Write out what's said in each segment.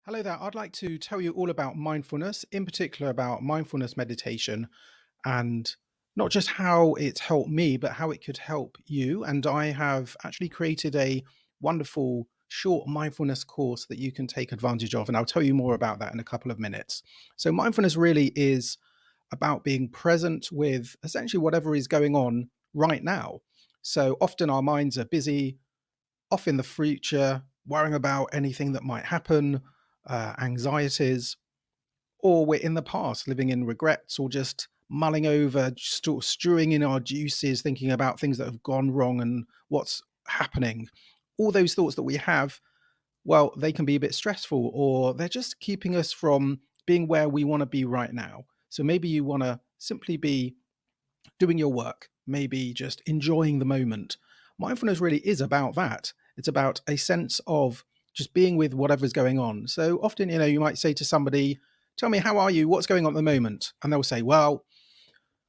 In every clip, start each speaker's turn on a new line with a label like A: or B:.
A: Hello there. I'd like to tell you all about mindfulness, in particular about mindfulness meditation, and not just how it's helped me, but how it could help you. And I have actually created a wonderful short mindfulness course that you can take advantage of. And I'll tell you more about that in a couple of minutes. So, mindfulness really is about being present with essentially whatever is going on right now. So, often our minds are busy, off in the future, worrying about anything that might happen, anxieties, or we're in the past living in regrets or just mulling over, stewing in our juices, thinking about things that have gone wrong and what's happening. All those thoughts that we have, well, they can be a bit stressful or they're just keeping us from being where we want to be right now. So maybe you want to simply be doing your work, maybe just enjoying the moment. Mindfulness really is about that. It's about a sense of just being with whatever's going on. So often, you might say to somebody, "Tell me, how are you? What's going on at the moment?" And they'll say, "Well,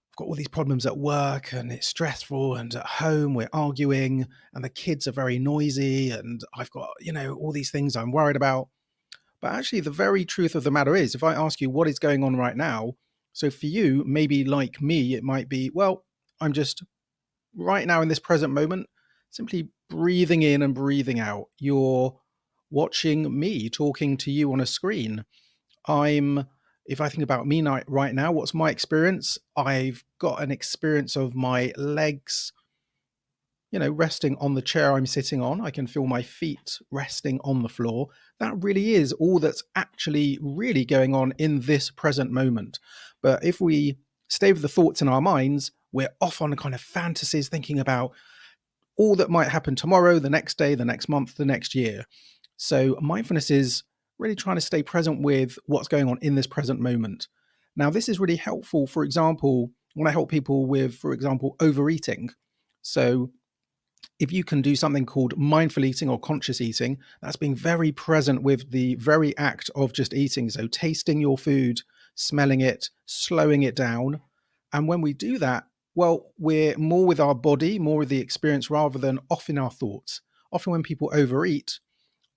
A: I've got all these problems at work and it's stressful, and at home we're arguing and the kids are very noisy and I've got, all these things I'm worried about." But actually, the very truth of the matter is, if I ask you what is going on right now, so for you, maybe like me, it might be, well, I'm just right now in this present moment, simply breathing in and breathing out. You're watching me talking to you on a screen. I'm, if I think about me right now, what's my experience? I've got an experience of my legs resting on the chair I'm sitting on. I can feel my feet resting on the floor. That really is all that's actually really going on in this present moment. But if we stay with the thoughts in our minds, we're off on kind of fantasies thinking about all that might happen tomorrow, the next day, the next month, the next year. So mindfulness is really trying to stay present with what's going on in this present moment. Now, this is really helpful, for example, when I help people with, for example, overeating. So if you can do something called mindful eating or conscious eating, that's being very present with the very act of just eating. So tasting your food, smelling it, slowing it down. And when we do that, well, we're more with our body, more with the experience rather than off in our thoughts. Often when people overeat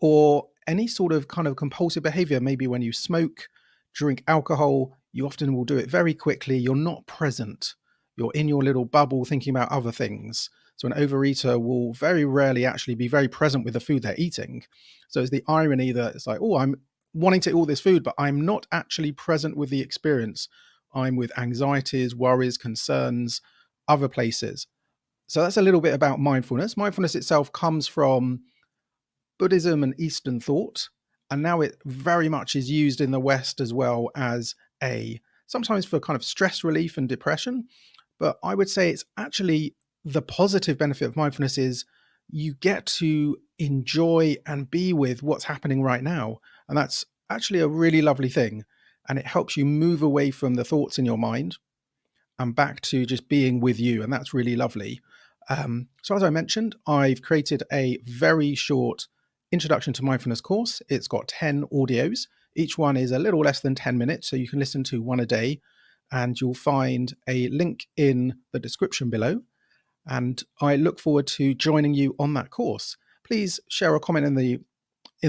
A: or any sort of kind of compulsive behavior, maybe when you smoke, drink alcohol, you often will do it very quickly. You're not present. You're in your little bubble thinking about other things. So an overeater will very rarely actually be very present with the food they're eating. So it's the irony that it's like, oh, I'm wanting to eat all this food, but I'm not actually present with the experience. I'm with anxieties, worries, concerns, other places. So that's a little bit about mindfulness. Mindfulness itself comes from Buddhism and Eastern thought, and now it very much is used in the West as well as a sometimes for kind of stress relief and depression. But I would say it's actually the positive benefit of mindfulness is you get to enjoy and be with what's happening right now. And that's actually a really lovely thing. And it helps you move away from the thoughts in your mind and back to just being with you. And that's really lovely. So, as I mentioned, I've created a very short introduction to mindfulness course. It's got 10 audios. Each one is a little less than 10 minutes, so you can listen to one a day. And you'll find a link in the description below. And I look forward to joining you on that course. Please share a comment in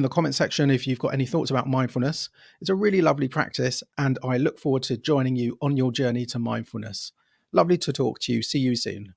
A: the comment section if you've got any thoughts about mindfulness. It's a really lovely practice, and I look forward to joining you on your journey to mindfulness. Lovely to talk to you. See you soon.